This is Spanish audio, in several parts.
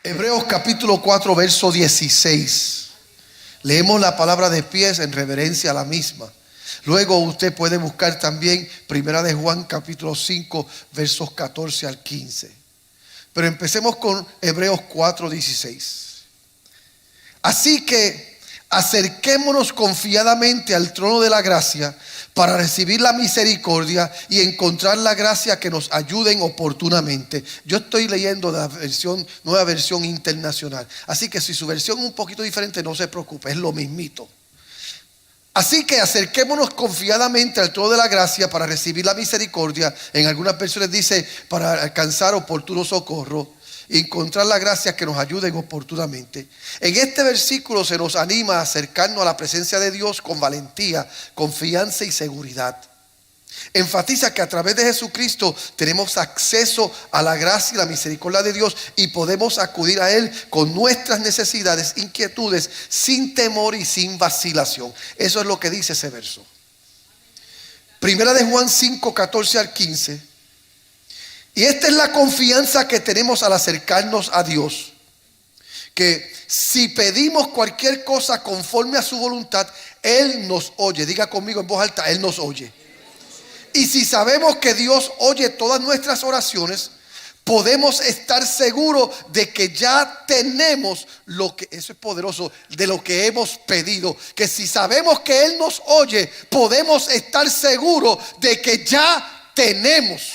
Hebreos capítulo 4 verso 16. Leemos la palabra de pies en reverencia a la misma. Luego usted puede buscar también Primera de Juan capítulo 5 versos 14 al 15. Pero empecemos con Hebreos 4, 16. Así que acerquémonos confiadamente al trono de la gracia para recibir la misericordia y encontrar la gracia que nos ayude oportunamente. Yo estoy leyendo la nueva versión internacional. Así que si su versión es un poquito diferente, no se preocupe, es lo mismito. Así que acerquémonos confiadamente al trono de la gracia para recibir la misericordia. En algunas versiones dice para alcanzar oportuno socorro y encontrar la gracia que nos ayude oportunamente. En este versículo se nos anima a acercarnos a la presencia de Dios con valentía, confianza y seguridad. Enfatiza que a través de Jesucristo tenemos acceso a la gracia y la misericordia de Dios y podemos acudir a Él con nuestras necesidades, inquietudes, sin temor y sin vacilación. Eso es lo que dice ese verso. Primera de Juan 5, 14 al 15. Y esta es la confianza que tenemos al acercarnos a Dios, que si pedimos cualquier cosa conforme a su voluntad, Él nos oye. Diga conmigo en voz alta, Él nos oye. Y si sabemos que Dios oye todas nuestras oraciones, podemos estar seguros de que ya tenemos lo que, eso es poderoso, de lo que hemos pedido. Que si sabemos que Él nos oye, podemos estar seguros de que ya tenemos.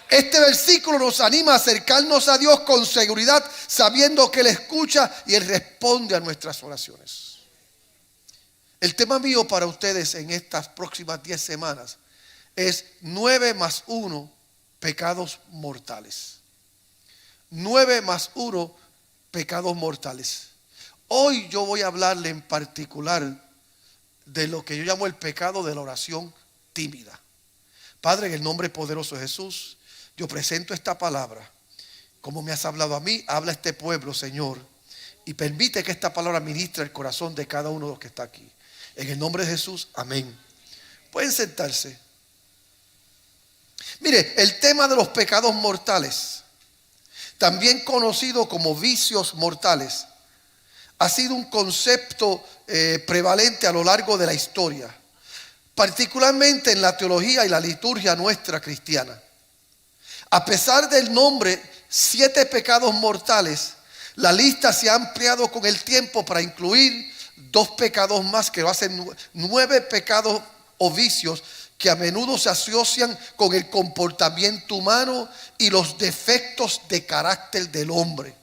Este versículo nos anima a acercarnos a Dios con seguridad, sabiendo que Él escucha y Él responde a nuestras oraciones. El tema mío para ustedes en estas próximas 10 semanas es 9 más 1 pecados mortales. 9 más 1 pecados mortales. Hoy yo voy a hablarle en particular de lo que yo llamo el pecado de la oración tímida. Padre, en el nombre poderoso de Jesús, yo presento esta palabra. Como me has hablado a mí, habla a este pueblo, Señor, y permite que esta palabra ministre el corazón de cada uno de los que está aquí. En el nombre de Jesús, amén. Pueden sentarse. Mire, el tema de los pecados mortales, también conocido como vicios mortales, ha sido un concepto prevalente a lo largo de la historia, particularmente en la teología y la liturgia nuestra cristiana. A pesar del nombre 7 pecados mortales, la lista se ha ampliado con el tiempo para incluir 2 pecados más, que lo hacen 9 pecados o vicios que a menudo se asocian con el comportamiento humano y los defectos de carácter del hombre.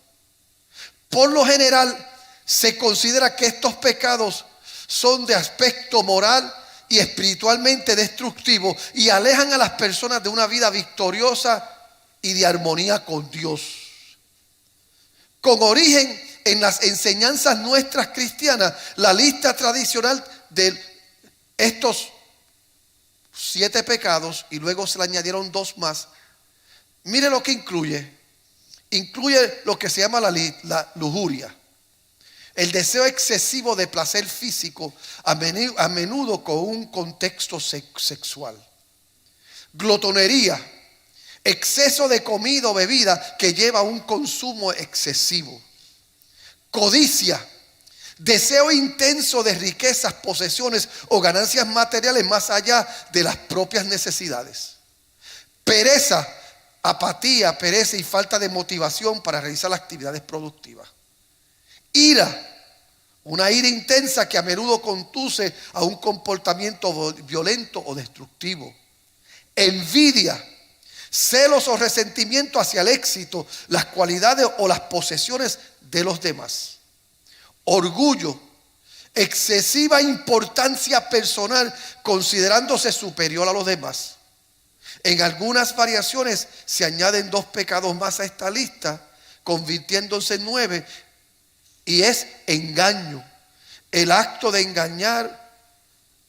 Por lo general, se considera que estos pecados son de aspecto moral y espiritualmente destructivo y alejan a las personas de una vida victoriosa y de armonía con Dios. Con origen en las enseñanzas nuestras cristianas, la lista tradicional de estos 7 pecados, y luego se le añadieron 2 más. Mire lo que incluye. Incluye lo que se llama la lujuria, el deseo excesivo de placer físico, a menudo con un contexto sexual. Glotonería, exceso de comida o bebida que lleva a un consumo excesivo. Codicia, deseo intenso de riquezas, posesiones o ganancias materiales más allá de las propias necesidades. Pereza, apatía, pereza y falta de motivación para realizar las actividades productivas. Ira, una ira intensa que a menudo conduce a un comportamiento violento o destructivo. Envidia, celos o resentimiento hacia el éxito, las cualidades o las posesiones de los demás. Orgullo, excesiva importancia personal, considerándose superior a los demás. En algunas variaciones se añaden 2 pecados más a esta lista, convirtiéndose en 9, y es engaño, el acto de engañar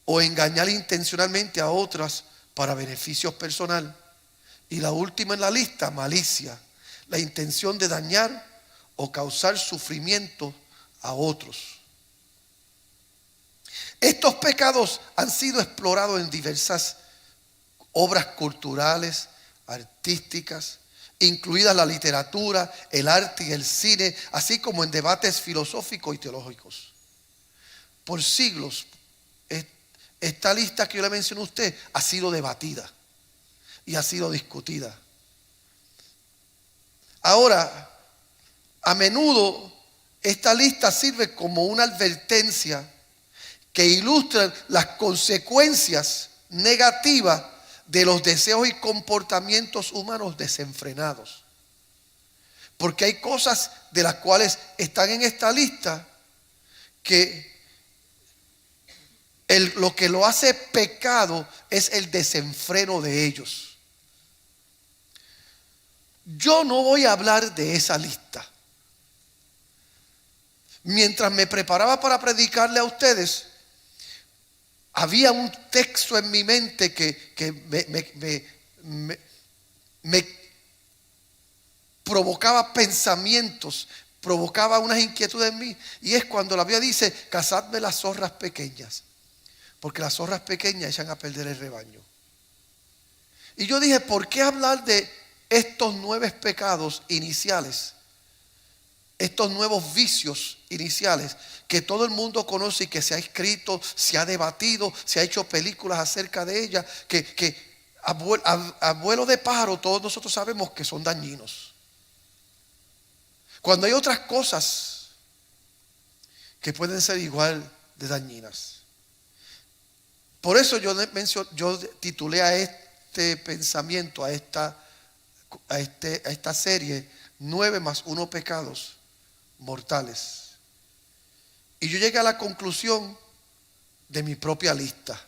o engañar intencionalmente a otras para beneficios personal. Y la última en la lista, malicia, la intención de dañar o causar sufrimiento a otros. Estos pecados han sido explorados en diversas obras culturales, artísticas incluidas la literatura, el arte y el cine, así como en debates filosóficos y teológicos. Por siglos, esta lista que yo le mencioné a usted ha sido debatida y ha sido discutida. Ahora, a menudo esta lista sirve como una advertencia que ilustra las consecuencias negativas de los deseos y comportamientos humanos desenfrenados. Porque hay cosas de las cuales están en esta lista que lo que lo hace pecado es el desenfreno de ellos. Yo no voy a hablar de esa lista. Mientras me preparaba para predicarle a ustedes, había un texto en mi mente que me provocaba pensamientos, provocaba unas inquietudes en mí. Y es cuando la Biblia dice: cazadme las zorras pequeñas, porque las zorras pequeñas echan a perder el rebaño. Y yo dije, ¿por qué hablar de estos 9 pecados iniciales? Estos nuevos vicios iniciales que todo el mundo conoce y que se ha escrito, se ha debatido, se ha hecho películas acerca de ellas, que a vuelo de pájaro todos nosotros sabemos que son dañinos. Cuando hay otras cosas que pueden ser igual de dañinas. Por eso yo titulé a este pensamiento, a esta serie, 9 más 1 pecados mortales. Y yo llegué a la conclusión de mi propia lista.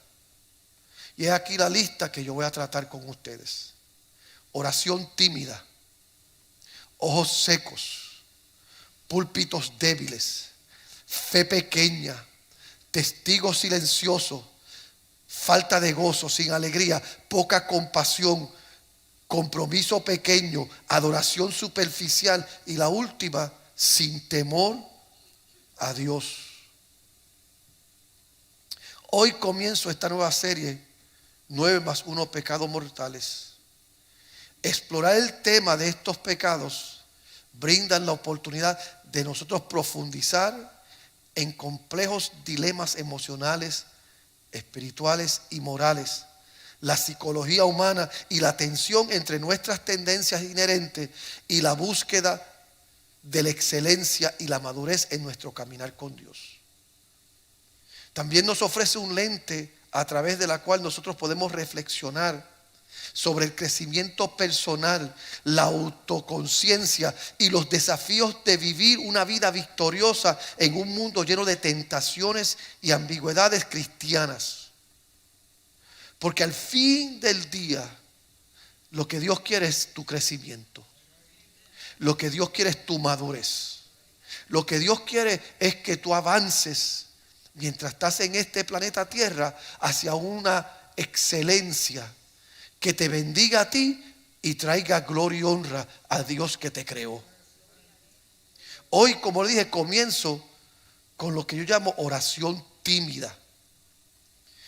Y es aquí la lista que yo voy a tratar con ustedes: oración tímida, ojos secos, púlpitos débiles, fe pequeña, testigo silencioso, falta de gozo, sin alegría, poca compasión, compromiso pequeño, adoración superficial y la última, sin temor a Dios. Hoy comienzo esta nueva serie, 9 más 1 pecados mortales. Explorar el tema de estos pecados brindan la oportunidad de nosotros profundizar en complejos dilemas emocionales, espirituales y morales, la psicología humana y la tensión entre nuestras tendencias inherentes y la búsqueda de la excelencia y la madurez en nuestro caminar con Dios. También nos ofrece un lente a través de la cual nosotros podemos reflexionar sobre el crecimiento personal, la autoconciencia y los desafíos de vivir una vida victoriosa en un mundo lleno de tentaciones y ambigüedades cristianas. Porque al fin del día, lo que Dios quiere es tu crecimiento. Lo que Dios quiere es tu madurez. Lo que Dios quiere es que tú avances mientras estás en este planeta Tierra hacia una excelencia que te bendiga a ti y traiga gloria y honra a Dios que te creó. Hoy, como le dije, comienzo con lo que yo llamo oración tímida.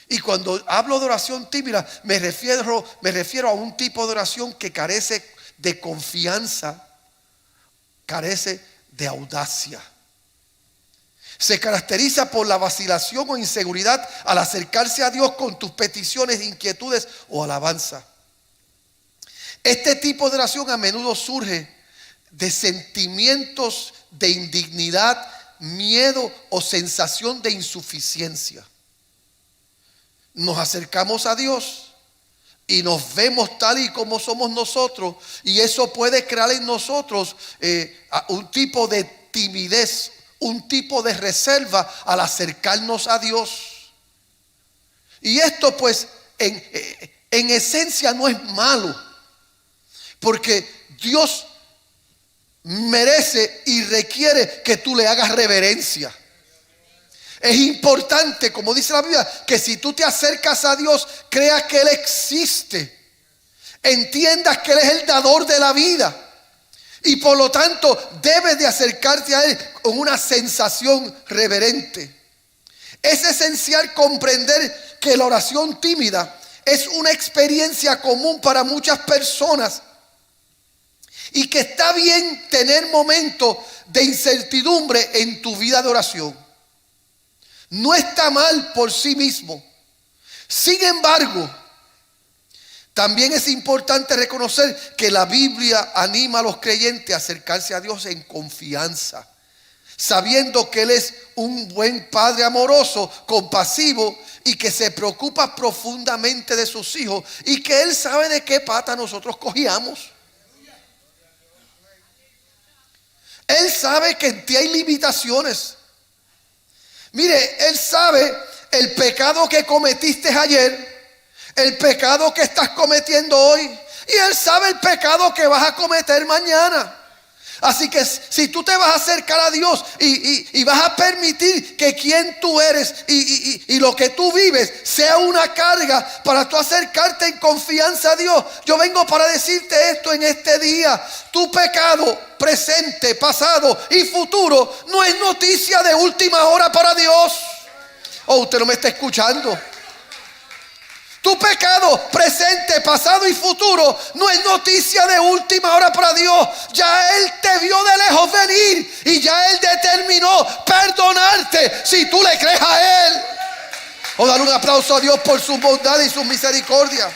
Y cuando hablo de oración tímida, me refiero a un tipo de oración que carece de confianza, carece de audacia. Se caracteriza por la vacilación o inseguridad al acercarse a Dios con tus peticiones, inquietudes o alabanza. Este tipo de oración a menudo surge de sentimientos de indignidad, miedo o sensación de insuficiencia. Nos acercamos a Dios y nos vemos tal y como somos nosotros, y eso puede crear en nosotros un tipo de timidez, un tipo de reserva al acercarnos a Dios. Y esto pues en esencia no es malo, porque Dios merece y requiere que tú le hagas reverencia. Es importante, como dice la Biblia, que si tú te acercas a Dios, creas que Él existe, entiendas que Él es el dador de la vida, y por lo tanto debes de acercarte a Él con una sensación reverente. Es esencial comprender que la oración tímida es una experiencia común para muchas personas, y que está bien tener momentos de incertidumbre en tu vida de oración. No está mal por sí mismo. Sin embargo, también es importante reconocer que la Biblia anima a los creyentes a acercarse a Dios en confianza, sabiendo que Él es un buen Padre amoroso, compasivo y que se preocupa profundamente de sus hijos y que Él sabe de qué pata nosotros cogíamos. Él sabe que en ti hay limitaciones. Mire, Él sabe el pecado que cometiste ayer, el pecado que estás cometiendo hoy, y Él sabe el pecado que vas a cometer mañana. Así que si tú te vas a acercar a Dios y vas a permitir que quien tú eres y lo que tú vives sea una carga para tú acercarte en confianza a Dios, yo vengo para decirte esto en este día: tu pecado presente, pasado y futuro no es noticia de última hora para Dios. Oh, usted no me está escuchando. Tu pecado presente, pasado y futuro no es noticia de última hora para Dios. Ya Él te vio de lejos venir y ya Él determinó perdonarte si tú le crees a Él. O dar un aplauso a Dios por su bondad y su misericordia.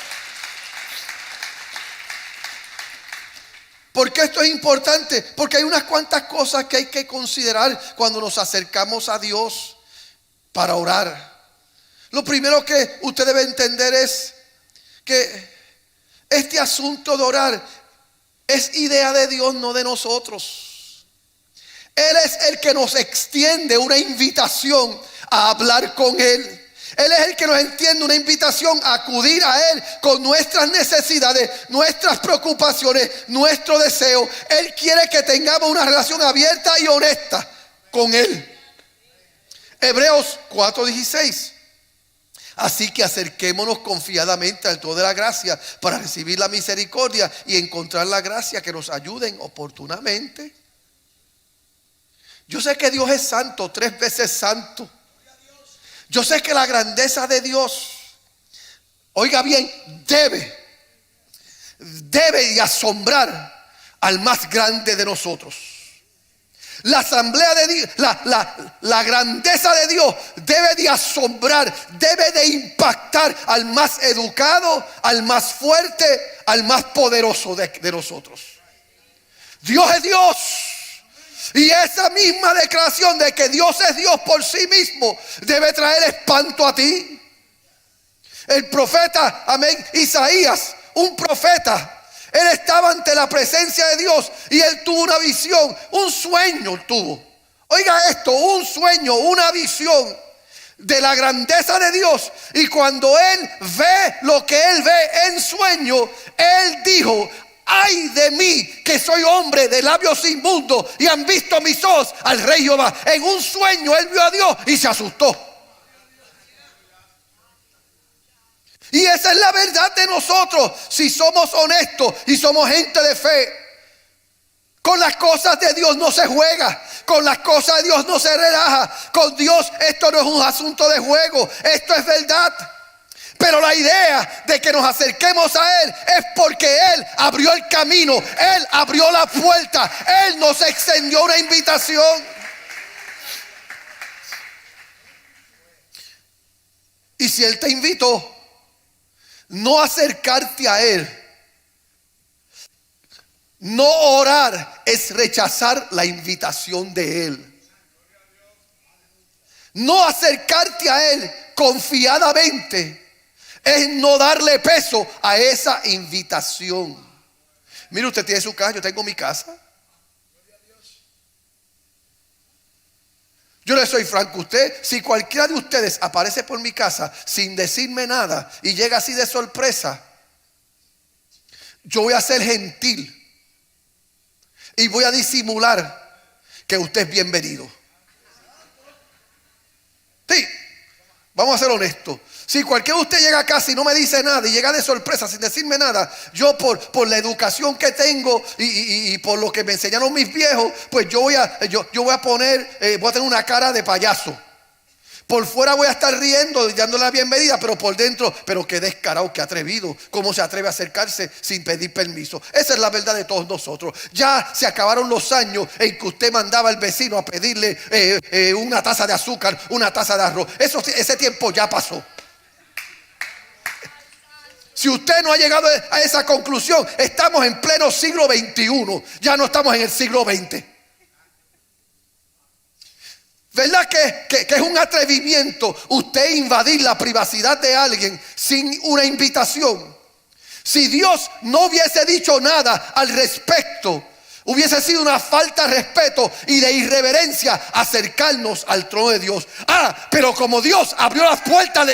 ¿Por qué esto es importante? Porque hay unas cuantas cosas que hay que considerar cuando nos acercamos a Dios para orar. Lo primero que usted debe entender es que este asunto de orar es idea de Dios, no de nosotros. Él es el que nos extiende una invitación a hablar con Él. Él es el que nos extiende una invitación a acudir a Él con nuestras necesidades, nuestras preocupaciones, nuestro deseo. Él quiere que tengamos una relación abierta y honesta con Él. Hebreos 4:16. Así que acerquémonos confiadamente al trono de la gracia para recibir la misericordia y encontrar la gracia que nos ayude oportunamente. Yo sé que Dios es santo, 3 veces santo. Yo sé que la grandeza de Dios, oiga bien, debe de asombrar al más grande de nosotros. La asamblea de Dios, la grandeza de Dios debe de asombrar, debe de impactar al más educado, al más fuerte, al más poderoso de nosotros. Dios es Dios. Y esa misma declaración de que Dios es Dios por sí mismo debe traer espanto a ti. El profeta, amén, Isaías, un profeta, él estaba ante la presencia de Dios y él tuvo una visión, un sueño tuvo. Oiga esto, un sueño, una visión de la grandeza de Dios. Y cuando él ve lo que él ve en sueño, él dijo: ay de mí, que soy hombre de labios inmundos y han visto mis ojos al Rey Jehová. En un sueño él vio a Dios y se asustó. Y esa es la verdad de nosotros, si somos honestos y somos gente de fe. Con las cosas de Dios no se juega, con las cosas de Dios no se relaja. Con Dios esto no es un asunto de juego, esto es verdad. Pero la idea de que nos acerquemos a Él es porque Él abrió el camino, Él abrió la puerta, Él nos extendió una invitación. Y si Él te invitó, no acercarte a Él, no orar, es rechazar la invitación de Él. No acercarte a Él confiadamente es no darle peso a esa invitación. Mire, usted tiene su casa, yo tengo mi casa. Yo le soy franco a usted, si cualquiera de ustedes aparece por mi casa sin decirme nada y llega así de sorpresa, yo voy a ser gentil y voy a disimular que usted es bienvenido. Sí, vamos a ser honestos. Si cualquiera de ustedes llega a casa y no me dice nada y llega de sorpresa sin decirme nada, yo por la educación que tengo y por lo que me enseñaron mis viejos, pues yo voy a poner, voy a tener una cara de payaso. Por fuera voy a estar riendo y dándole la bienvenida, pero por dentro, pero qué descarado, qué atrevido. ¿Cómo se atreve a acercarse sin pedir permiso? Esa es la verdad de todos nosotros. Ya se acabaron los años en que usted mandaba al vecino a pedirle una taza de azúcar, una taza de arroz. Ese tiempo ya pasó. Si usted no ha llegado a esa conclusión, estamos en pleno siglo XXI. Ya no estamos en el siglo XX. ¿Verdad que es un atrevimiento usted invadir la privacidad de alguien sin una invitación? Si Dios no hubiese dicho nada al respecto, hubiese sido una falta de respeto y de irreverencia acercarnos al trono de Dios. Pero como Dios abrió las puertas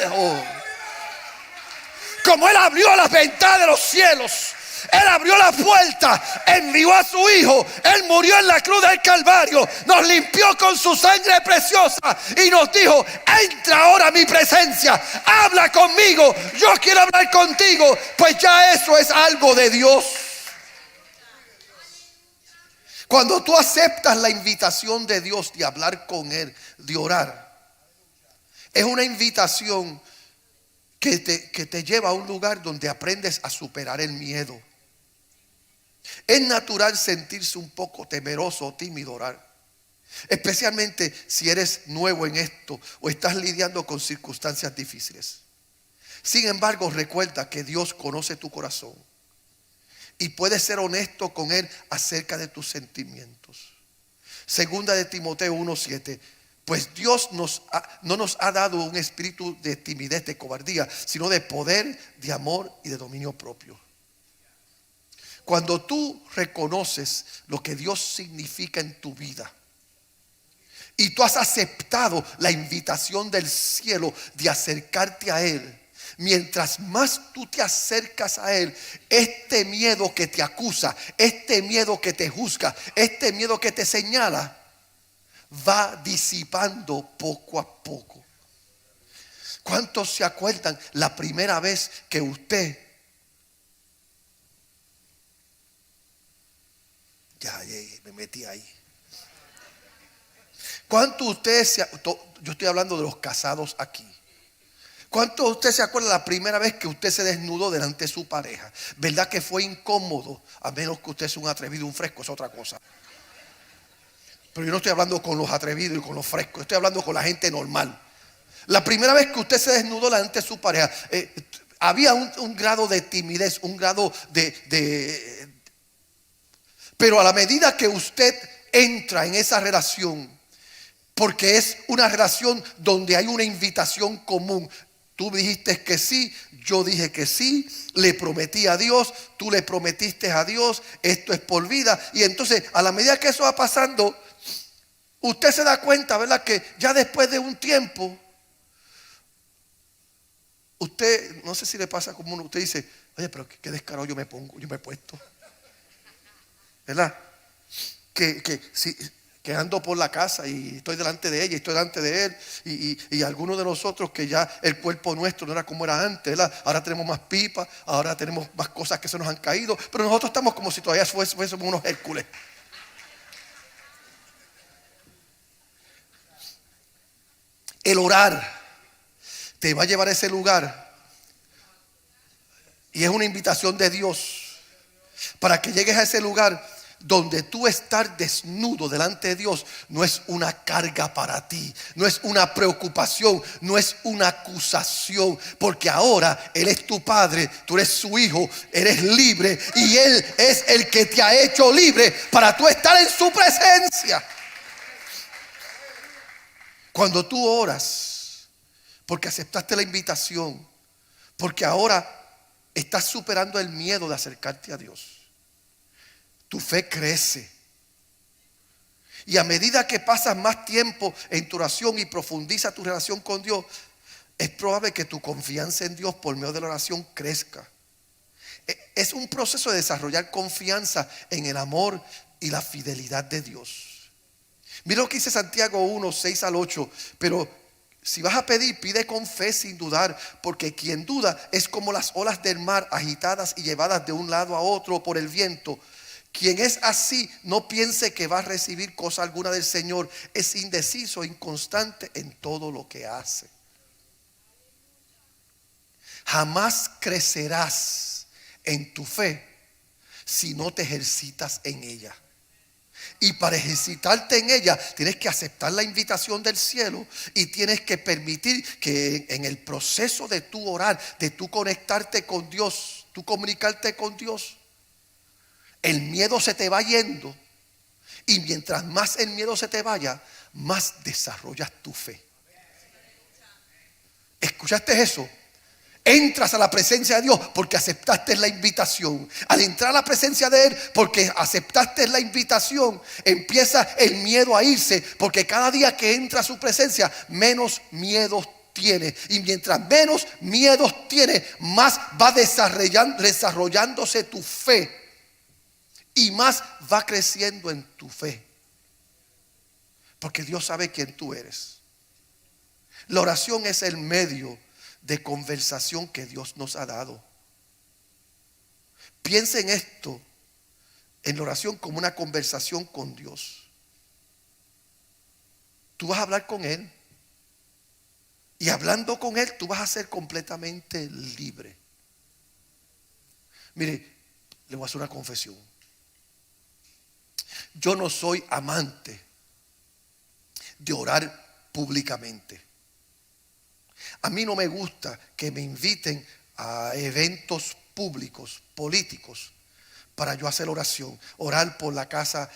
como Él abrió las ventanas de los cielos, Él abrió la puerta, envió a su Hijo, Él murió en la cruz del Calvario, nos limpió con su sangre preciosa y nos dijo: entra ahora a mi presencia, habla conmigo, yo quiero hablar contigo. Pues ya eso es algo de Dios. Cuando tú aceptas la invitación de Dios de hablar con Él, de orar, es una invitación que te lleva a un lugar donde aprendes a superar el miedo. Es natural sentirse un poco temeroso o tímido orar, especialmente si eres nuevo en esto o estás lidiando con circunstancias difíciles. Sin embargo, recuerda que Dios conoce tu corazón y puedes ser honesto con Él acerca de tus sentimientos. Segunda de Timoteo 1:7. Pues Dios no nos ha dado un espíritu de timidez, de cobardía, sino de poder, de amor y de dominio propio. Cuando tú reconoces lo que Dios significa en tu vida y tú has aceptado la invitación del cielo de acercarte a Él, mientras más tú te acercas a Él, este miedo que te acusa, este miedo que te juzga, este miedo que te señala, va disipando poco a poco. ¿Cuántos se acuerdan la primera vez que usted me metí ahí? ¿Cuántos ustedes yo estoy hablando de los casados aquí? ¿Cuántos de ustedes se acuerdan la primera vez que usted se desnudó delante de su pareja? ¿Verdad que fue incómodo? A menos que usted sea un atrevido, un fresco, es otra cosa. Pero yo no estoy hablando con los atrevidos y con los frescos, estoy hablando con la gente normal. La primera vez que usted se desnudó delante de su pareja, había un grado de timidez, un grado pero a la medida que usted entra en esa relación, porque es una relación donde hay una invitación común. Tú dijiste que sí, yo dije que sí, le prometí a Dios, tú le prometiste a Dios, esto es por vida. Y entonces a la medida que eso va pasando, usted se da cuenta, ¿verdad? Que ya después de un tiempo, usted, no sé si le pasa como uno, usted dice: oye, pero qué descarado yo me he puesto. ¿Verdad? Que ando por la casa y estoy delante de ella y estoy delante de él y algunos de nosotros que ya el cuerpo nuestro no era como era antes, ¿verdad? Ahora tenemos más pipas, ahora tenemos más cosas que se nos han caído, pero nosotros estamos como si todavía fuésemos unos Hércules. El orar te va a llevar a ese lugar y es una invitación de Dios para que llegues a ese lugar donde tú estar desnudo delante de Dios no es una carga para ti, no es una preocupación, no es una acusación, porque ahora Él es tu Padre, tú eres su hijo, eres libre y Él es el que te ha hecho libre para tú estar en su presencia. Cuando tú oras porque aceptaste la invitación, porque ahora estás superando el miedo de acercarte a Dios, tu fe crece. Y a medida que pasas más tiempo en tu oración y profundiza tu relación con Dios, es probable que tu confianza en Dios por medio de la oración crezca. Es un proceso de desarrollar confianza en el amor y la fidelidad de Dios. Mira lo que dice Santiago 1:6-8. Pero si vas a pedir, pide con fe sin dudar, porque quien duda es como las olas del mar agitadas y llevadas de un lado a otro por el viento. Quien es así, no piense que va a recibir cosa alguna del Señor. Es indeciso, inconstante en todo lo que hace. Jamás crecerás en tu fe si no te ejercitas en ella. Y para ejercitarte en ella tienes que aceptar la invitación del cielo y tienes que permitir que en el proceso de tu orar, de tu conectarte con Dios, tu comunicarte con Dios, el miedo se te va yendo. Y mientras más el miedo se te vaya, más desarrollas tu fe. ¿Escuchaste eso? Entras a la presencia de Dios porque aceptaste la invitación. Al entrar a la presencia de Él porque aceptaste la invitación, empieza el miedo a irse, porque cada día que entra a su presencia, menos miedos tiene. Y mientras menos miedos tiene, más va desarrollándose tu fe. Y más va creciendo en tu fe. Porque Dios sabe quién tú eres. La oración es el medio de conversación que Dios nos ha dado. Piensa en esto, en la oración como una conversación con Dios. Tú vas a hablar con Él. Y hablando con Él, tú vas a ser completamente libre. Mire, le voy a hacer una confesión. Yo no soy amante de orar públicamente. A mí no me gusta que me inviten a eventos públicos, políticos, para yo hacer oración. Orar por la casa,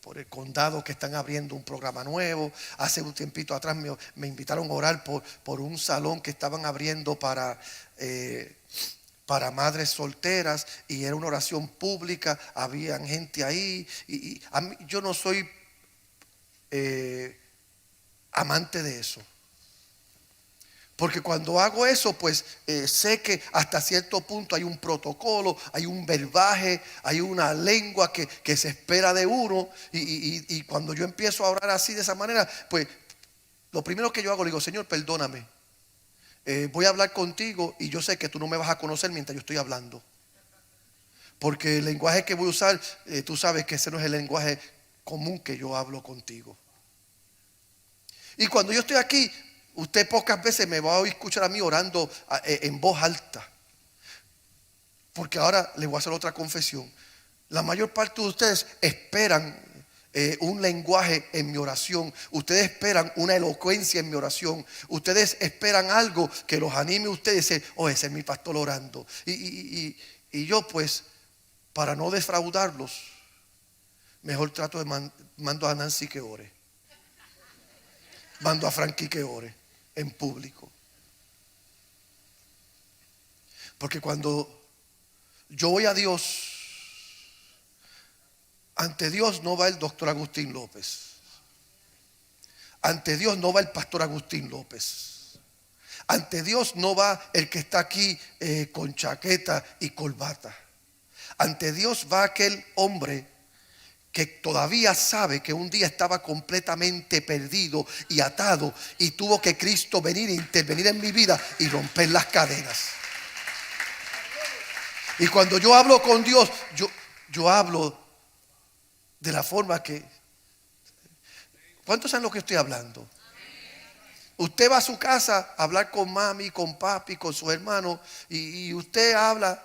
por el condado que están abriendo un programa nuevo. Hace un tiempito atrás me invitaron a orar por un salón que estaban abriendo para madres solteras. Y era una oración pública, habían gente ahí. Y a mí, yo no soy amante de eso. Porque cuando hago eso, pues sé que hasta cierto punto hay un protocolo, hay un verbaje, hay una lengua que se espera de uno. Y cuando yo empiezo a orar así de esa manera, pues lo primero que yo hago, le digo: Señor, perdóname. Voy a hablar contigo y yo sé que tú no me vas a conocer mientras yo estoy hablando. Porque el lenguaje que voy a usar, tú sabes que ese no es el lenguaje común que yo hablo contigo. Y cuando yo estoy aquí, usted pocas veces me va a oír escuchar a mí orando en voz alta. Porque ahora le voy a hacer otra confesión. La mayor parte de ustedes esperan un lenguaje en mi oración. Ustedes esperan una elocuencia en mi oración. Ustedes esperan algo que los anime a ustedes. Decir: oh, ese es mi pastor orando. Y yo, pues, para no defraudarlos, mejor trato de mando a Nancy que ore. Mando a Frankie que ore en público. Porque cuando yo voy a Dios, ante Dios no va el doctor Agustín López. Ante Dios no va el pastor Agustín López. Ante Dios no va el que está aquí con chaqueta y corbata. Ante Dios va aquel hombre que todavía sabe que un día estaba completamente perdido y atado, y tuvo que Cristo venir e intervenir en mi vida y romper las cadenas. Y cuando yo hablo con Dios, yo hablo de la forma que... ¿Cuántos saben lo que estoy hablando? Usted va a su casa a hablar con mami, con papi, con su hermano, y usted habla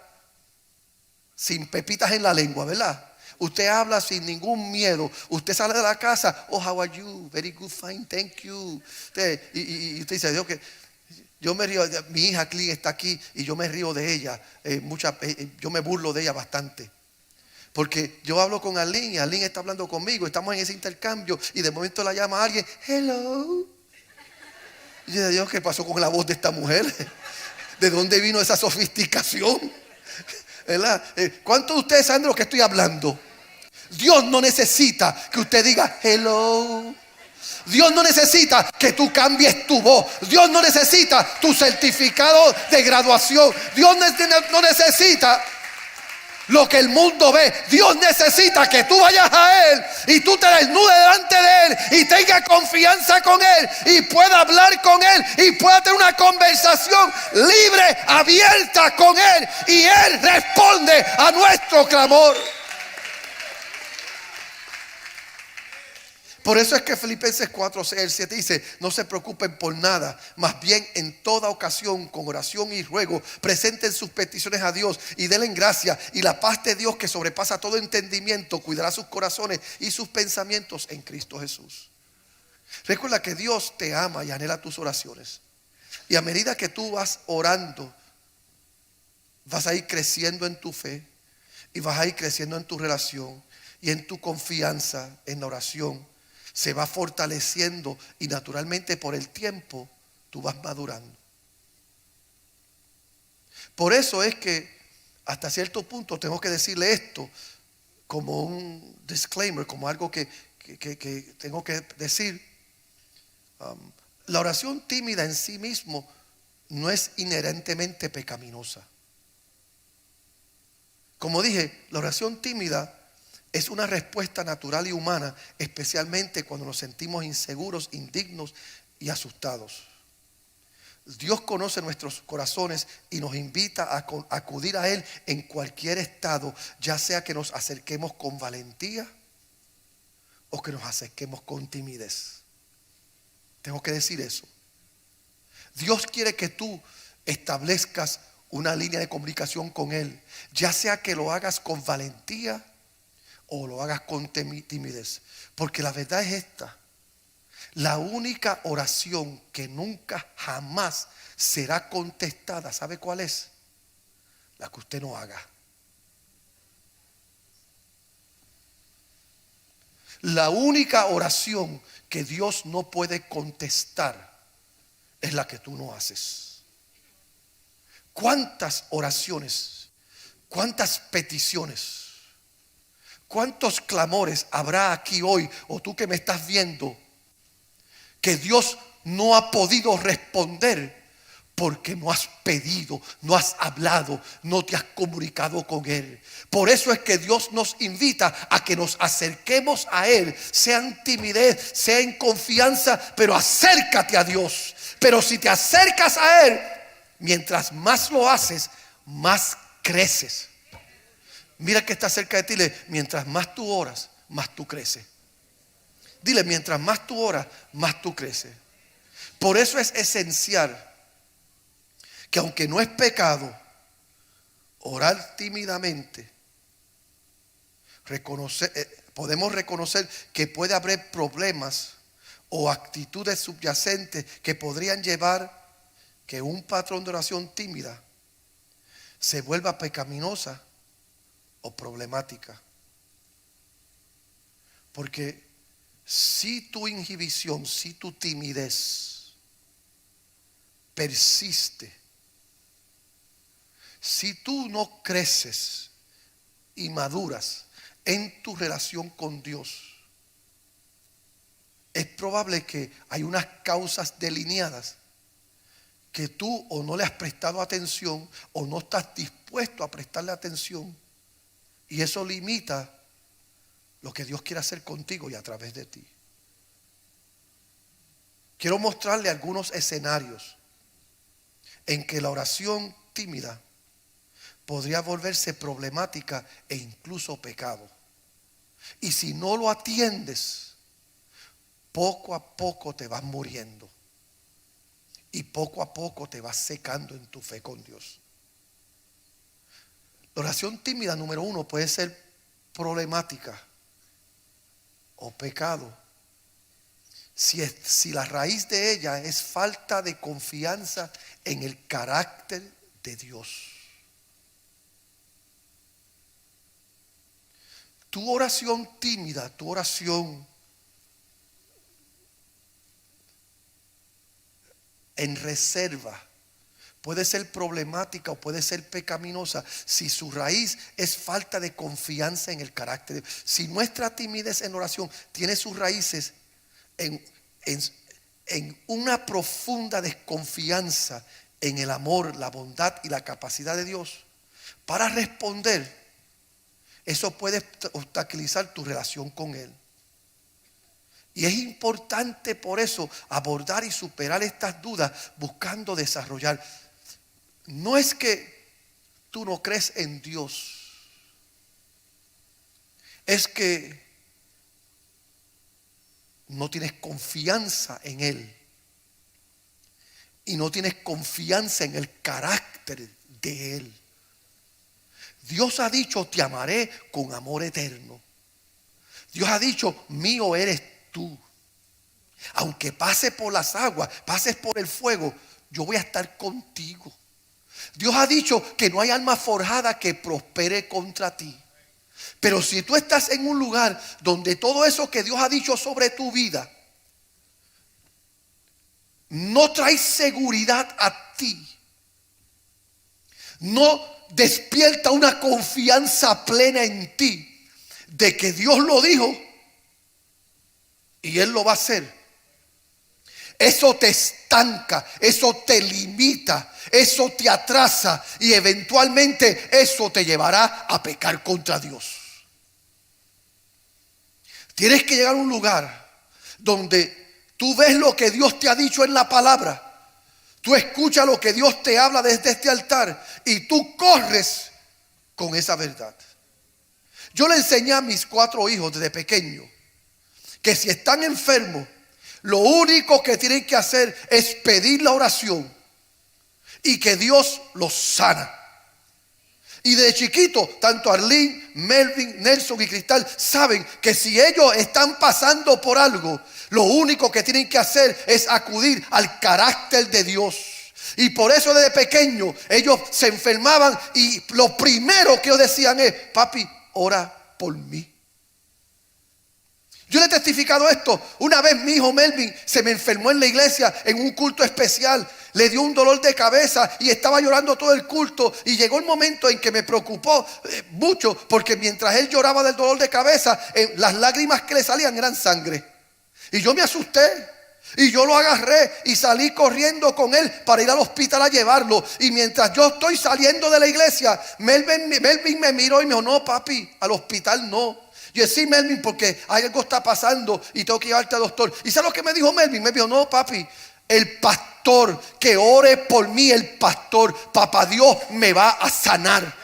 sin pepitas en la lengua, ¿verdad? Usted habla sin ningún miedo. Usted sale de la casa: oh, how are you? Very good, fine, thank you. Y usted dice: Dios, que yo me río. Mi hija Clean está aquí y yo me río de ella. Yo me burlo de ella bastante. Porque yo hablo con Arlene y Arlene está hablando conmigo. Estamos en ese intercambio y de momento la llama a alguien: hello. Y yo digo: Dios, ¿qué pasó con la voz de esta mujer? ¿De dónde vino esa sofisticación? ¿Verdad? ¿Cuántos de ustedes saben de lo que estoy hablando? Dios no necesita que usted diga hello. Dios no necesita que tú cambies tu voz. Dios no necesita tu certificado de graduación. Dios no necesita lo que el mundo ve. Dios necesita que tú vayas a Él y tú te desnudes delante de Él y tengas confianza con Él y pueda hablar con Él y pueda tener una conversación libre, abierta con Él, y Él responde a nuestro clamor. Por eso es que Filipenses 4, 6 al 7 dice: no se preocupen por nada, más bien en toda ocasión con oración y ruego presenten sus peticiones a Dios y denle gracia, y la paz de Dios que sobrepasa todo entendimiento cuidará sus corazones y sus pensamientos en Cristo Jesús. Recuerda que Dios te ama y anhela tus oraciones, y a medida que tú vas orando vas a ir creciendo en tu fe y vas a ir creciendo en tu relación y en tu confianza en la oración. Se va fortaleciendo y naturalmente por el tiempo tú vas madurando. Por eso es que hasta cierto punto tengo que decirle esto como un disclaimer, como algo que tengo que decir. La oración tímida en sí mismo no es inherentemente pecaminosa. Como dije, la oración tímida es una respuesta natural y humana, especialmente cuando nos sentimos inseguros, indignos y asustados. Dios conoce nuestros corazones y nos invita a acudir a Él en cualquier estado, ya sea que nos acerquemos con valentía o que nos acerquemos con timidez. Tengo que decir eso. Dios quiere que tú establezcas una línea de comunicación con Él, ya sea que lo hagas con valentía o lo hagas con timidez. Porque la verdad es esta: la única oración que nunca jamás será contestada, ¿sabe cuál es? La que usted no haga. La única oración que Dios no puede contestar es la que tú no haces. ¿Cuántas oraciones, cuántas peticiones, cuántos clamores habrá aquí hoy, o tú que me estás viendo, que Dios no ha podido responder porque no has pedido, no has hablado, no te has comunicado con Él? Por eso es que Dios nos invita a que nos acerquemos a Él, sea en timidez, sea en confianza, pero acércate a Dios. Pero si te acercas a Él, mientras más lo haces, más creces. Mira que está cerca de ti, dile: mientras más tú oras, más tú creces. Dile: mientras más tú oras, más tú creces. Por eso es esencial que, aunque no es pecado orar tímidamente, podemos reconocer que puede haber problemas o actitudes subyacentes que podrían llevar que un patrón de oración tímida se vuelva pecaminosa o problemática. Porque si tu inhibición, si tu timidez persiste, si tú no creces y maduras en tu relación con Dios, es probable que hay unas causas delineadas que tú o no le has prestado atención o no estás dispuesto a prestarle atención, y eso limita lo que Dios quiere hacer contigo y a través de ti. Quiero mostrarle algunos escenarios en que la oración tímida podría volverse problemática e incluso pecado. Y si no lo atiendes, poco a poco te vas muriendo y poco a poco te vas secando en tu fe con Dios. La oración tímida, número uno, puede ser problemática o pecado si la raíz de ella es falta de confianza en el carácter de Dios. Tu oración tímida, tu oración en reserva, puede ser problemática o puede ser pecaminosa si su raíz es falta de confianza en el carácter. Si nuestra timidez en oración tiene sus raíces en una profunda desconfianza en el amor, la bondad y la capacidad de Dios para responder, eso puede obstaculizar tu relación con Él. Y es importante por eso abordar y superar estas dudas buscando desarrollar. No es que tú no crees en Dios, es que no tienes confianza en Él. Y no tienes confianza en el carácter de Él. Dios ha dicho, te amaré con amor eterno. Dios ha dicho, mío eres tú. Aunque pases por las aguas, pases por el fuego, yo voy a estar contigo. Dios ha dicho que no hay alma forjada que prospere contra ti. Pero si tú estás en un lugar donde todo eso que Dios ha dicho sobre tu vida no trae seguridad a ti, no despierta una confianza plena en ti de que Dios lo dijo y Él lo va a hacer, eso te estanca, eso te limita, eso te atrasa y eventualmente eso te llevará a pecar contra Dios. Tienes que llegar a un lugar donde tú ves lo que Dios te ha dicho en la palabra. Tú escuchas lo que Dios te habla desde este altar y tú corres con esa verdad. Yo le enseñé a mis 4 hijos desde pequeño que si están enfermos, lo único que tienen que hacer es pedir la oración y que Dios los sana. Y desde chiquito, tanto Arlene, Melvin, Nelson y Cristal saben que si ellos están pasando por algo, lo único que tienen que hacer es acudir al carácter de Dios. Y por eso desde pequeño ellos se enfermaban y lo primero que ellos decían es: papi, ora por mí. Yo le he testificado esto. Una vez mi hijo Melvin se me enfermó en la iglesia en un culto especial. Le dio un dolor de cabeza y estaba llorando todo el culto. Y llegó el momento en que me preocupó mucho, porque mientras él lloraba del dolor de cabeza, las lágrimas que le salían eran sangre. Y yo me asusté. Y yo lo agarré y salí corriendo con él para ir al hospital a llevarlo. Y mientras yo estoy saliendo de la iglesia, Melvin me miró y me dijo: no, papi, al hospital no. Yo decía: sí, Melvin, porque algo está pasando y tengo que llevarte al doctor. ¿Y sabes lo que me dijo Melvin? Me dijo: no, papi, el pastor, que ore por mí, el pastor, papá Dios me va a sanar.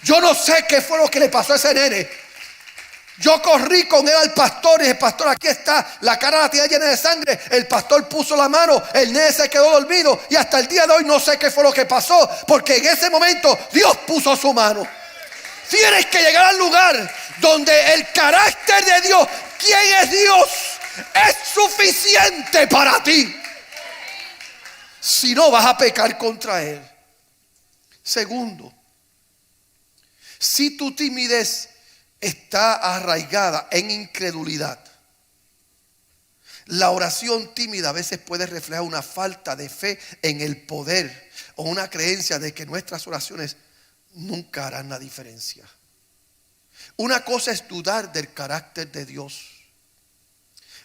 Yo no sé qué fue lo que le pasó a ese nene. Yo corrí con él al pastor y dije: pastor, aquí está, la cara la tiene llena de sangre. El pastor puso la mano, el nene se quedó dormido y hasta el día de hoy no sé qué fue lo que pasó, porque en ese momento Dios puso su mano. Tienes que llegar al lugar donde el carácter de Dios, ¿quién es Dios?, es suficiente para ti. Si no, vas a pecar contra Él. Segundo, si tu timidez está arraigada en incredulidad, la oración tímida a veces puede reflejar una falta de fe en el poder o una creencia de que nuestras oraciones nunca harán la diferencia. Una cosa es dudar del carácter de Dios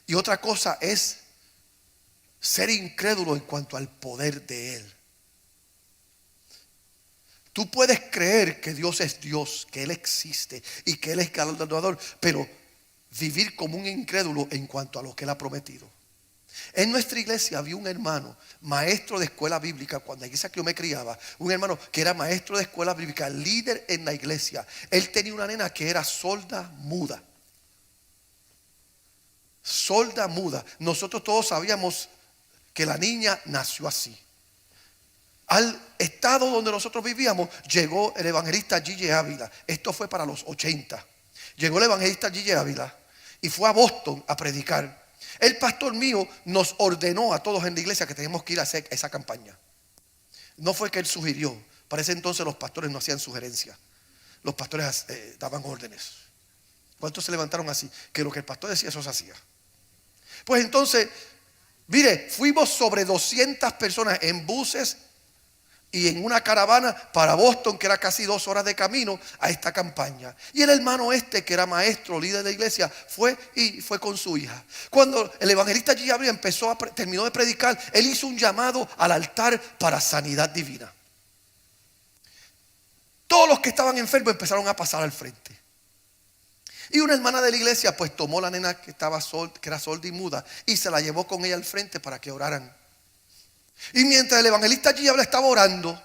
y otra cosa es ser incrédulo en cuanto al poder de Él. Tú puedes creer que Dios es Dios, que Él existe y que Él es galardonador, pero vivir como un incrédulo en cuanto a lo que Él ha prometido. En nuestra iglesia había un hermano, maestro de escuela bíblica, cuando la iglesia que yo me criaba, un hermano que era maestro de escuela bíblica, líder en la iglesia. Él tenía una nena que era sorda muda. Sorda muda. Nosotros todos sabíamos que la niña nació así. Al estado donde nosotros vivíamos llegó el evangelista Gigi Ávila. Esto fue para los 80. Llegó el evangelista Gigi Ávila y fue a Boston a predicar. El pastor mío nos ordenó a todos en la iglesia que teníamos que ir a hacer esa campaña. No fue que él sugirió. Para ese entonces los pastores no hacían sugerencias. Los pastores daban órdenes. ¿Cuántos se levantaron así? Que lo que el pastor decía, eso se hacía. Pues entonces, mire, fuimos sobre 200 personas en buses y en una caravana para Boston, que era casi 2 horas de camino, a esta campaña. Y el hermano que era maestro, líder de la iglesia, fue con su hija. Cuando el evangelista G. Abril terminó de predicar, él hizo un llamado al altar para sanidad divina. Todos los que estaban enfermos empezaron a pasar al frente. Y una hermana de la iglesia pues tomó la nena que era sorda y muda y se la llevó con ella al frente para que oraran. Y mientras el evangelista G. estaba orando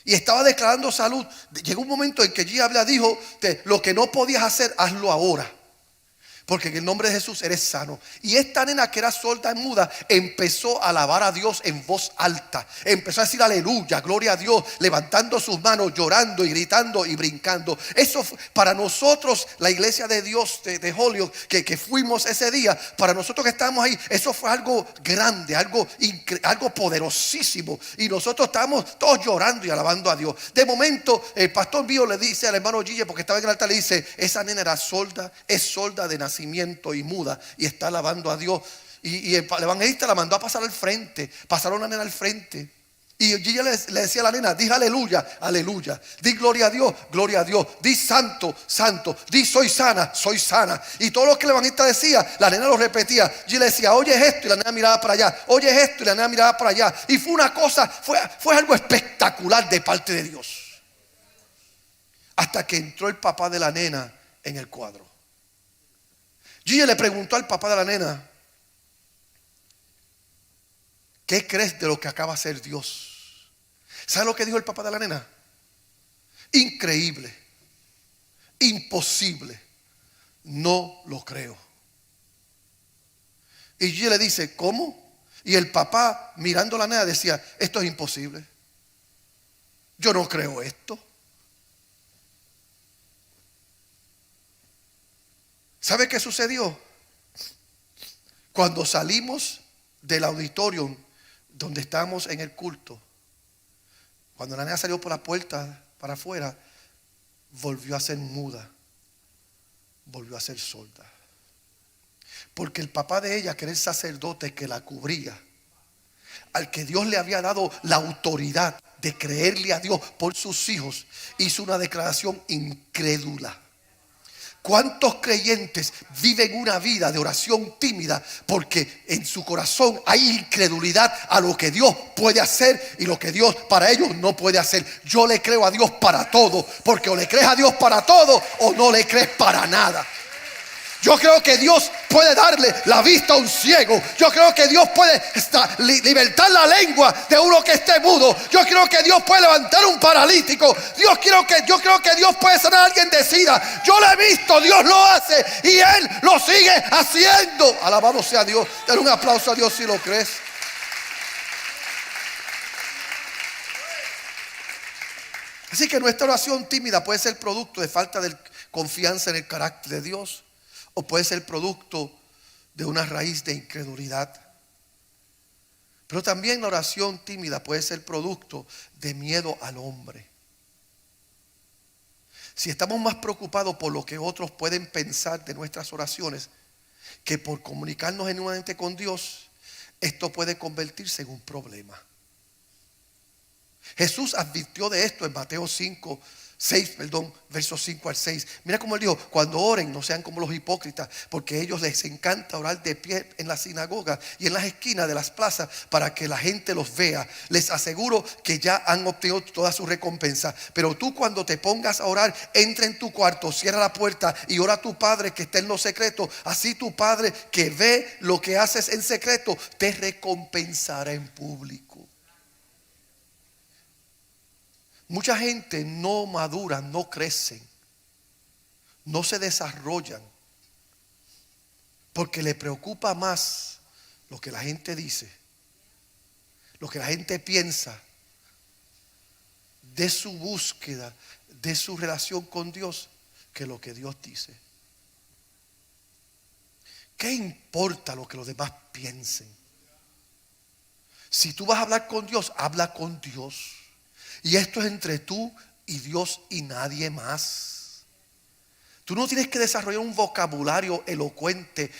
y estaba declarando salud, llegó un momento en que G. dijo: lo que no podías hacer, hazlo ahora. porque en el nombre de Jesús eres sano. Y esta nena que era sorda y muda empezó a alabar a Dios en voz alta. Empezó a decir aleluya, gloria a Dios, levantando sus manos, llorando y gritando y brincando. Eso para nosotros, la iglesia de Dios de Holyoke, que fuimos ese día, para nosotros que estábamos ahí, eso fue algo grande, algo poderosísimo. Y nosotros estábamos todos llorando y alabando a Dios. De momento el pastor mío le dice al hermano Gille, porque estaba en el altar, le dice: esa nena era sorda, es sorda de nacimiento y muda, y está alabando a Dios. Y el evangelista la mandó a pasar al frente. Pasaron a la nena al frente, y Gille le decía a la nena: di aleluya, aleluya, di gloria a Dios, gloria a Dios, di santo, santo, di soy sana, soy sana. Y todo lo que el evangelista decía, la nena lo repetía. Gille le decía: oye esto, y la nena miraba para allá, oye esto, y la nena miraba para allá. Y fue una cosa, fue algo espectacular de parte de Dios, hasta que entró el papá de la nena en el cuadro. Gille le preguntó al papá de la nena: ¿qué crees de lo que acaba de hacer Dios? ¿Sabe lo que dijo el papá de la nena? Increíble, imposible, no lo creo. Y Gille le dice: ¿cómo? Y el papá, mirando a la nena, decía: esto es imposible, yo no creo esto. ¿Sabe qué sucedió? Cuando salimos del auditorio donde estábamos en el culto, cuando la nena salió por la puerta para afuera, volvió a ser muda, volvió a ser sorda. Porque el papá de ella, que era el sacerdote que la cubría, al que Dios le había dado la autoridad de creerle a Dios por sus hijos, hizo una declaración incrédula. ¿Cuántos creyentes viven una vida de oración tímida porque en su corazón hay incredulidad a lo que Dios puede hacer y lo que Dios para ellos no puede hacer? Yo le creo a Dios para todo, porque o le crees a Dios para todo o no le crees para nada. Yo creo que Dios puede darle la vista a un ciego. Yo creo que Dios puede libertar la lengua de uno que esté mudo. Yo creo que Dios puede levantar un paralítico. Yo creo que Dios puede sanar a alguien de sida. Yo lo he visto, Dios lo hace y Él lo sigue haciendo. Alabado sea Dios. Dale un aplauso a Dios si lo crees. Así que nuestra oración tímida puede ser producto de falta de confianza en el carácter de Dios, o puede ser producto de una raíz de incredulidad. Pero también la oración tímida puede ser producto de miedo al hombre. Si estamos más preocupados por lo que otros pueden pensar de nuestras oraciones que por comunicarnos genuinamente con Dios, esto puede convertirse en un problema. Jesús advirtió de esto en Mateo 6, versos 5 al 6. Mira cómo él dijo: cuando oren, no sean como los hipócritas, porque a ellos les encanta orar de pie en las sinagogas y en las esquinas de las plazas para que la gente los vea. Les aseguro que ya han obtenido toda su recompensa. Pero tú, cuando te pongas a orar, entra en tu cuarto, cierra la puerta y ora a tu Padre que está en lo secreto. Así tu Padre, que ve lo que haces en secreto, te recompensará en público. Mucha gente no madura, no crecen, no se desarrollan, porque le preocupa más lo que la gente dice, lo que la gente piensa de su búsqueda, de su relación con Dios, que lo que Dios dice. ¿Qué importa lo que los demás piensen? Si tú vas a hablar con Dios, habla con Dios. Y esto es entre tú y Dios y nadie más. Tú no tienes que desarrollar un vocabulario elocuente,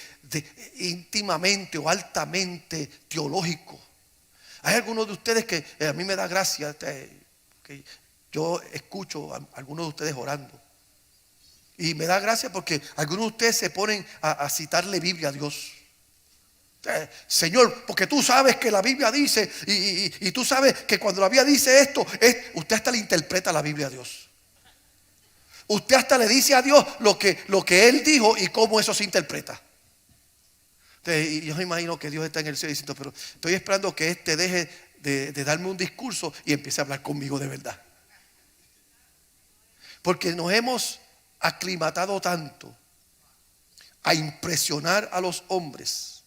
íntimamente o altamente teológico. Hay algunos de ustedes que a mí me da gracia, que yo escucho a algunos de ustedes orando. Y me da gracia porque algunos de ustedes se ponen a citarle Biblia a Dios. Señor, porque tú sabes que la Biblia dice y tú sabes que cuando la Biblia dice esto, usted hasta le interpreta la Biblia a Dios. Usted hasta le dice a Dios lo que Él dijo y cómo eso se interpreta. Y yo me imagino que Dios está en el cielo diciendo: pero estoy esperando que este deje de darme un discurso y empiece a hablar conmigo de verdad. Porque nos hemos aclimatado tanto a impresionar a los hombres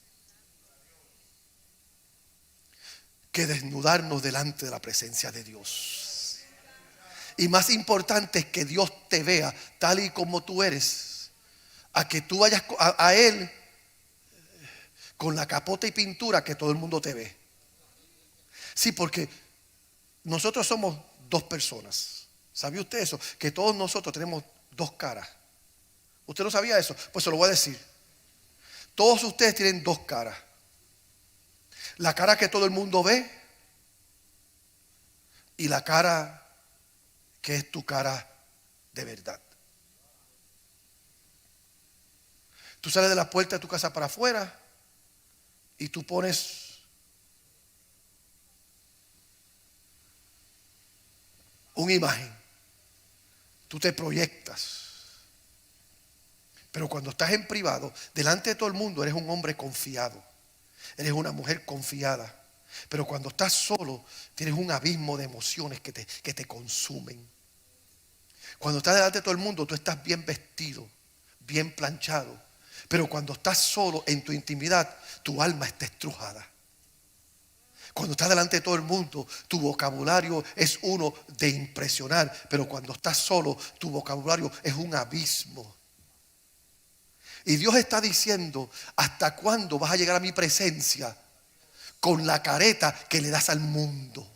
que desnudarnos delante de la presencia de Dios. Y más importante es que Dios te vea tal y como tú eres, a que tú vayas a Él con la capota y pintura que todo el mundo te ve. Sí, porque nosotros somos dos personas. ¿Sabía usted eso? Que todos nosotros tenemos dos caras. ¿Usted no sabía eso? Pues se lo voy a decir. Todos ustedes tienen dos caras. La cara que todo el mundo ve y la cara que es tu cara de verdad. Tú sales de la puerta de tu casa para afuera y tú pones una imagen. Tú te proyectas. Pero cuando estás en privado, delante de todo el mundo, eres un hombre confiado. Eres una mujer confiada. Pero cuando estás solo, tienes un abismo de emociones que te consumen. Cuando estás delante de todo el mundo, tú estás bien vestido, bien planchado. Pero cuando estás solo en tu intimidad, tu alma está estrujada. Cuando estás delante de todo el mundo, tu vocabulario es uno de impresionar. Pero cuando estás solo, tu vocabulario es un abismo. Y Dios está diciendo: ¿hasta cuándo vas a llegar a mi presencia con la careta que le das al mundo?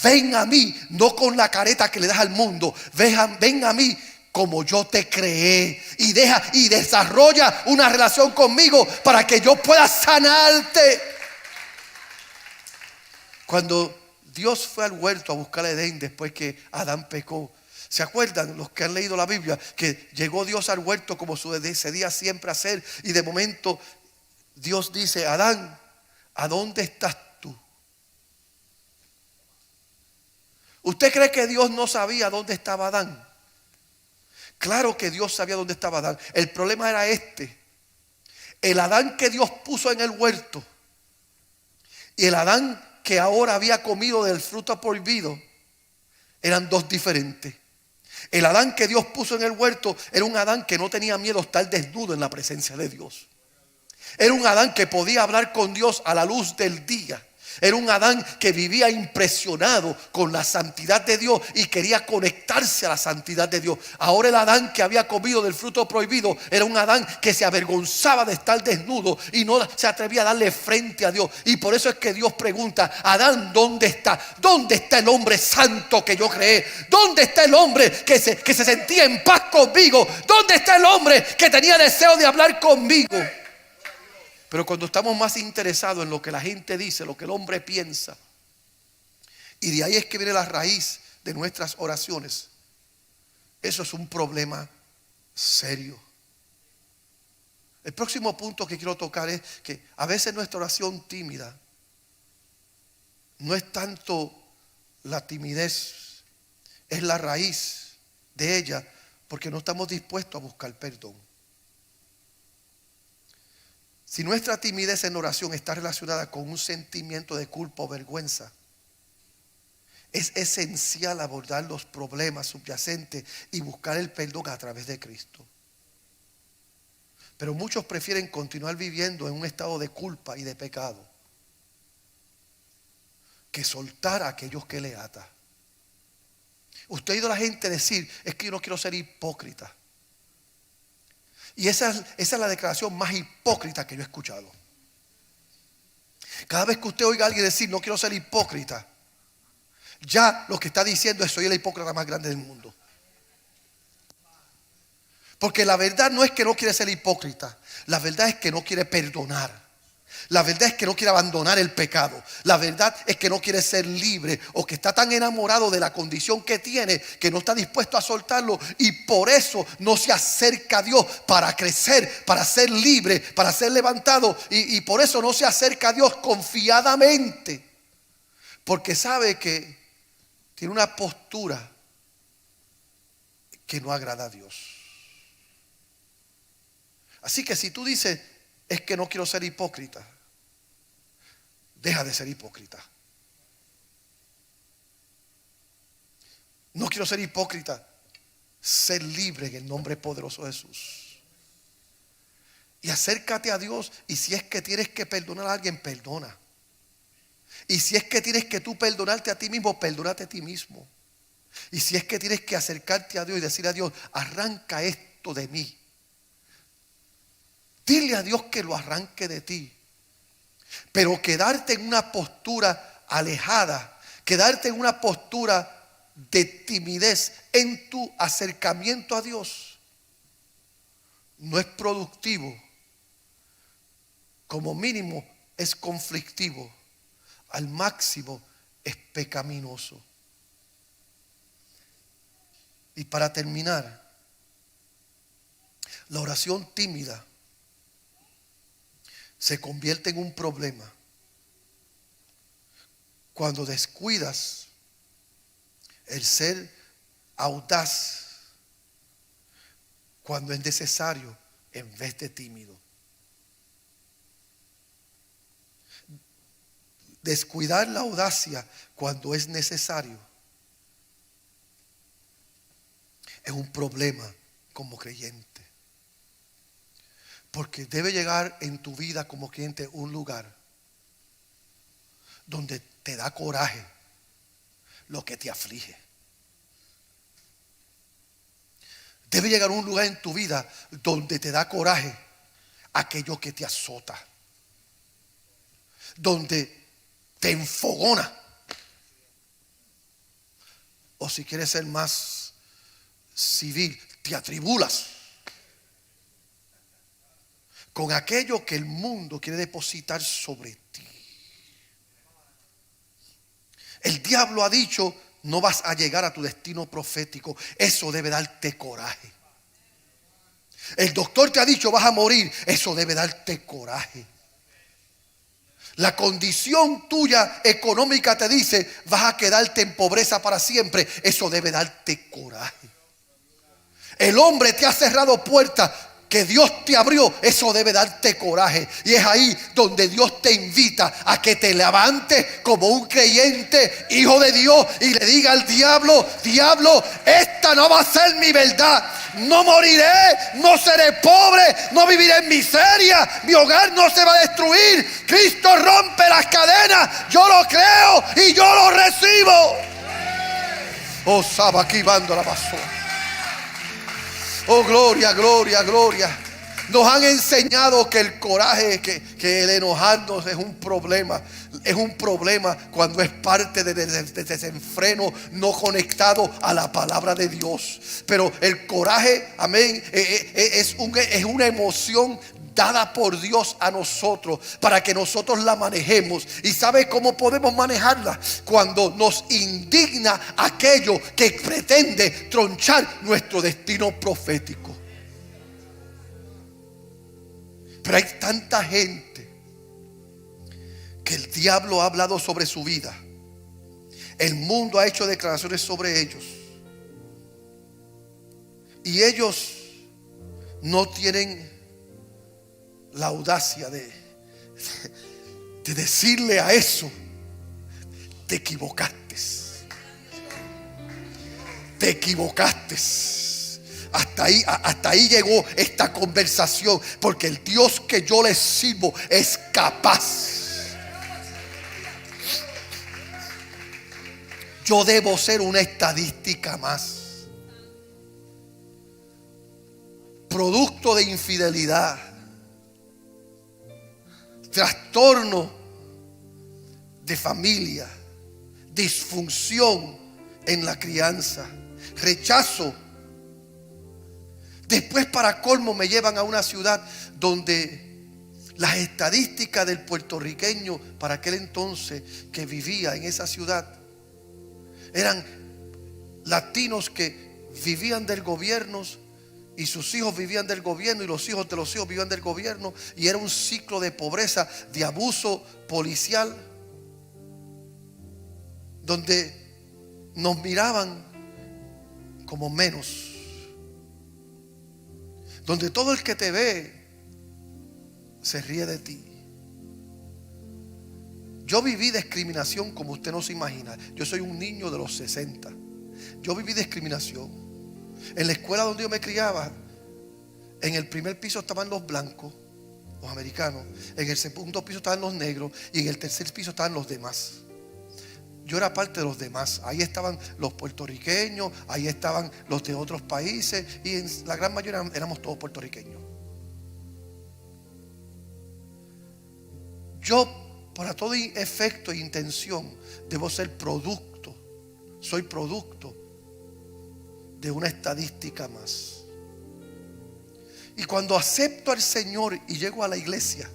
Ven a mí, no con la careta que le das al mundo. Ven a mí como yo te creé. Y desarrolla una relación conmigo para que yo pueda sanarte. Cuando Dios fue al huerto a buscar a Edén después que Adán pecó, ¿se acuerdan los que han leído la Biblia? Que llegó Dios al huerto como sucedía siempre hacer, y de momento Dios dice: Adán, ¿a dónde estás tú? ¿Usted cree que Dios no sabía dónde estaba Adán? Claro que Dios sabía dónde estaba Adán. El problema era este: el Adán que Dios puso en el huerto y el Adán que ahora había comido del fruto prohibido eran dos diferentes. El Adán que Dios puso en el huerto era un Adán que no tenía miedo a estar desnudo en la presencia de Dios. Era un Adán que podía hablar con Dios a la luz del día. Era un Adán que vivía impresionado con la santidad de Dios y quería conectarse a la santidad de Dios. Ahora el Adán que había comido del fruto prohibido era un Adán que se avergonzaba de estar desnudo y no se atrevía a darle frente a Dios. Y por eso es que Dios pregunta: Adán, ¿dónde está? ¿Dónde está el hombre santo que yo creé? ¿Dónde está el hombre que se sentía en paz conmigo? ¿Dónde está el hombre que tenía deseo de hablar conmigo? Pero cuando estamos más interesados en lo que la gente dice, lo que el hombre piensa, y de ahí es que viene la raíz de nuestras oraciones, eso es un problema serio. El próximo punto que quiero tocar es que a veces nuestra oración tímida no es tanto la timidez, es la raíz de ella, porque no estamos dispuestos a buscar perdón. Si nuestra timidez en oración está relacionada con un sentimiento de culpa o vergüenza, es esencial abordar los problemas subyacentes y buscar el perdón a través de Cristo. Pero muchos prefieren continuar viviendo en un estado de culpa y de pecado que soltar a aquellos que le atan. Usted ha oído a la gente decir: es que yo no quiero ser hipócrita. Y esa es la declaración más hipócrita que yo he escuchado. Cada vez que usted oiga a alguien decir: no quiero ser hipócrita, ya lo que está diciendo es: soy el hipócrita más grande del mundo. Porque la verdad no es que no quiere ser hipócrita, la verdad es que no quiere perdonar. La verdad es que no quiere abandonar el pecado. La verdad es que no quiere ser libre, o que está tan enamorado de la condición que tiene que no está dispuesto a soltarlo, y por eso no se acerca a Dios para crecer, para ser libre, para ser levantado, y por eso no se acerca a Dios confiadamente, porque sabe que tiene una postura que no agrada a Dios. Así que si tú dices: es que no quiero ser hipócrita, deja de ser hipócrita. No quiero ser hipócrita, ser libre en el nombre poderoso de Jesús. Y acércate a Dios. Y si es que tienes que perdonar a alguien, perdona. Y si es que tienes que tú perdonarte a ti mismo, perdónate a ti mismo. Y si es que tienes que acercarte a Dios y decirle a Dios, arranca esto de mí. Dile a Dios que lo arranque de ti. Pero quedarte en una postura alejada, quedarte en una postura de timidez en tu acercamiento a Dios, no es productivo. Como mínimo es conflictivo. Al máximo es pecaminoso. Y para terminar, la oración tímida se convierte en un problema cuando descuidas el ser audaz cuando es necesario en vez de tímido. Descuidar la audacia cuando es necesario es un problema como creyente. Porque debe llegar en tu vida como creyente un lugar donde te da coraje lo que te aflige. Debe llegar un lugar en tu vida donde te da coraje aquello que te azota, donde te enfogona. O si quieres ser más civil, te atribulas con aquello que el mundo quiere depositar sobre ti. El diablo ha dicho, no vas a llegar a tu destino profético. Eso debe darte coraje. El doctor te ha dicho, vas a morir. Eso debe darte coraje. La condición tuya económica te dice, vas a quedarte en pobreza para siempre. Eso debe darte coraje. El hombre te ha cerrado puertas que Dios te abrió. Eso debe darte coraje. Y es ahí donde Dios te invita a que te levantes como un creyente, hijo de Dios, y le diga al diablo, diablo, esta no va a ser mi verdad. No moriré, no seré pobre, no viviré en miseria, mi hogar no se va a destruir. Cristo rompe las cadenas. Yo lo creo y yo lo recibo. Oh, Saba, aquí bando la basura. Oh, gloria, gloria, gloria. Nos han enseñado que el coraje, que el enojarnos es un problema. Es un problema cuando es parte de desenfreno no conectado a la palabra de Dios. Pero el coraje, amén, es una emoción dada por Dios a nosotros para que nosotros la manejemos. ¿Y sabe cómo podemos manejarla? Cuando nos indigna aquello que pretende tronchar nuestro destino profético. Pero hay tanta gente que el diablo ha hablado sobre su vida. El mundo ha hecho declaraciones sobre ellos. Y ellos no tienen la audacia de decirle a eso, te equivocaste. Te equivocaste. Hasta ahí llegó esta conversación, porque el Dios que yo les sirvo es capaz. Yo debo ser una estadística más. Producto de infidelidad, trastorno de familia, disfunción en la crianza, rechazo. Después, para colmo, me llevan a una ciudad donde las estadísticas del puertorriqueño para aquel entonces que vivía en esa ciudad eran latinos que vivían del gobierno y sus hijos vivían del gobierno y los hijos de los hijos vivían del gobierno, y era un ciclo de pobreza, de abuso policial, donde nos miraban como menos, donde todo el que te ve se ríe de ti. Yo viví discriminación como usted no se imagina. Yo soy un niño de los 60. Yo viví discriminación. En la escuela donde yo me criaba, en el primer piso estaban los blancos los americanos. En el segundo piso estaban los negros y en el tercer piso estaban los demás. Yo era parte de los demás. Ahí estaban los puertorriqueños, ahí estaban los de otros países y en la gran mayoría éramos todos puertorriqueños. Yo, para todo efecto e intención, debo ser producto. Soy producto de una estadística más. Y cuando acepto al Señor y llego a la iglesia,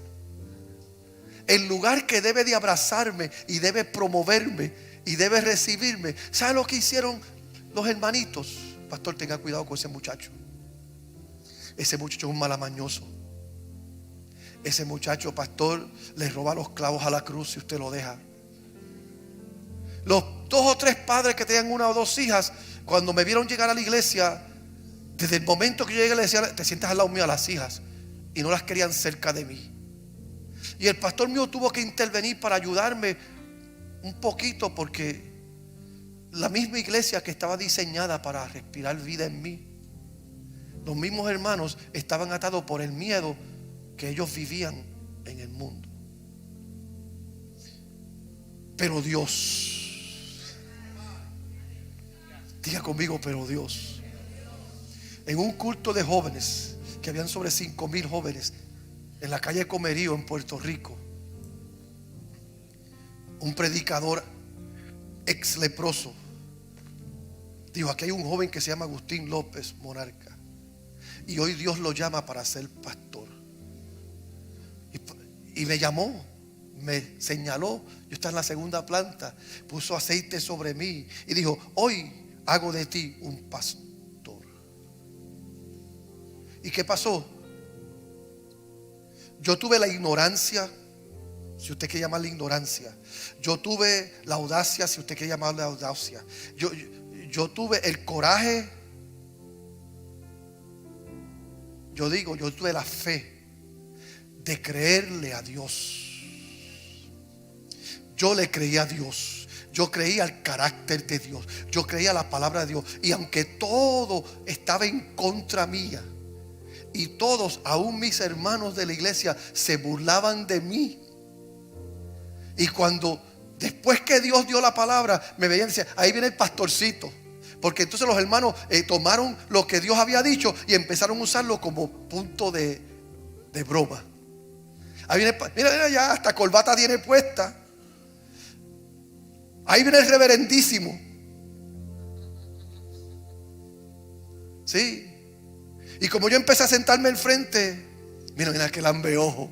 el lugar que debe de abrazarme y debe promoverme y debe recibirme, ¿sabe lo que hicieron los hermanitos? Pastor, tenga cuidado con ese muchacho. Ese muchacho es un malamañoso. Ese muchacho, pastor, le roba los clavos a la cruz si usted lo deja. Los 2 o 3 padres que tenían 1 o 2 hijas, cuando me vieron llegar a la iglesia, desde el momento que yo llegué le decía: te sientas al lado mío a las hijas, y no las querían cerca de mí. Y el pastor mío tuvo que intervenir para ayudarme un poquito, porque la misma iglesia que estaba diseñada para respirar vida en mí, los mismos hermanos estaban atados por el miedo que ellos vivían en el mundo. Pero Dios, diga conmigo, pero Dios. En un culto de jóvenes, que habían sobre 5,000 jóvenes, en la calle Comerío en Puerto Rico, un predicador ex leproso dijo: aquí hay un joven que se llama Agustín López Monarca, y hoy Dios lo llama para ser pastor. Y me llamó, me señaló. Yo estaba en la segunda planta, puso aceite sobre mí y dijo: hoy hago de ti un pastor. ¿Y qué pasó? Yo tuve la ignorancia, si usted quiere llamarle ignorancia. Yo tuve la audacia, si usted quiere llamarle audacia. Yo tuve el coraje. Yo tuve la fe de creerle a Dios. Yo le creí a Dios. Yo creía al carácter de Dios. Yo creía la palabra de Dios. Y aunque todo estaba en contra mía, y todos, aún mis hermanos de la iglesia, se burlaban de mí. Y cuando, después que Dios dio la palabra, me veían y decían: ahí viene el pastorcito. Porque entonces los hermanos tomaron lo que Dios había dicho y empezaron a usarlo como punto de broma. Ahí viene, mira, ya hasta corbata tiene puesta. Ahí viene el reverendísimo. Sí. Y como yo empecé a sentarme enfrente, mira que lambeojo.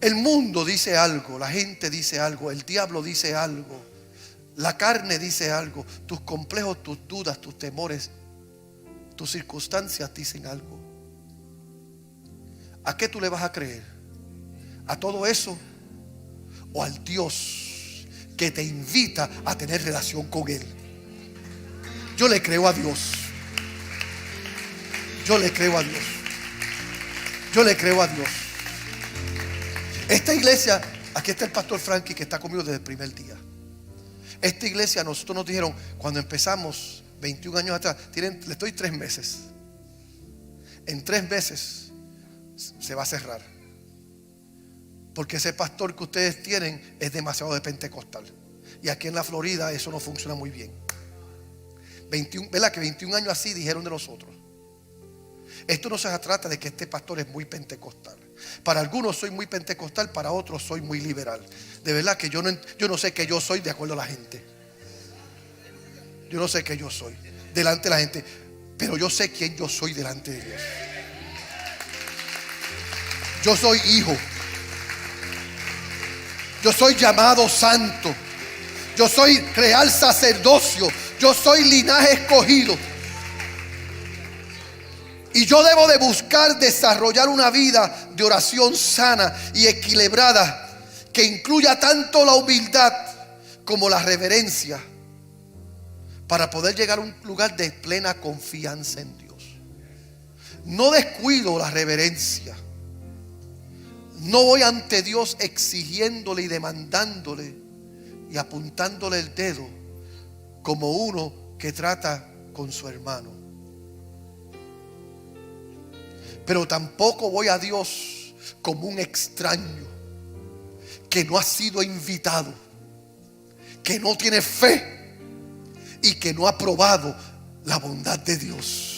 El mundo dice algo, la gente dice algo, el diablo dice algo, la carne dice algo, tus complejos, tus dudas, tus temores, tus circunstancias dicen algo. ¿A qué tú le vas a creer? ¿A todo eso? ¿O al Dios que te invita a tener relación con Él? Yo le creo a Dios. Yo le creo a Dios. Yo le creo a Dios. Esta iglesia, aquí está el pastor Frankie, que está conmigo desde el primer día. Esta iglesia, nosotros nos dijeron cuando empezamos 21 años atrás: les doy 3 meses. En 3 meses se va a cerrar, porque ese pastor que ustedes tienen es demasiado de pentecostal, y aquí en la Florida eso no funciona muy bien. 21, ¿verdad? Que 21 años así dijeron de nosotros. Esto no se trata de que este pastor es muy pentecostal. Para algunos soy muy pentecostal, para otros soy muy liberal. De verdad que yo no sé qué yo soy de acuerdo a la gente. Yo no sé qué yo soy delante de la gente, pero yo sé quién yo soy delante de Dios. Yo soy hijo. Yo soy llamado santo. Yo soy real sacerdocio. Yo soy linaje escogido. Y yo debo de buscar desarrollar una vida de oración sana y equilibrada, que incluya tanto la humildad como la reverencia, para poder llegar a un lugar de plena confianza en Dios. No descuido la reverencia. No voy ante Dios exigiéndole y demandándole y apuntándole el dedo como uno que trata con su hermano. Pero tampoco voy a Dios como un extraño que no ha sido invitado, que no tiene fe y que no ha probado la bondad de Dios.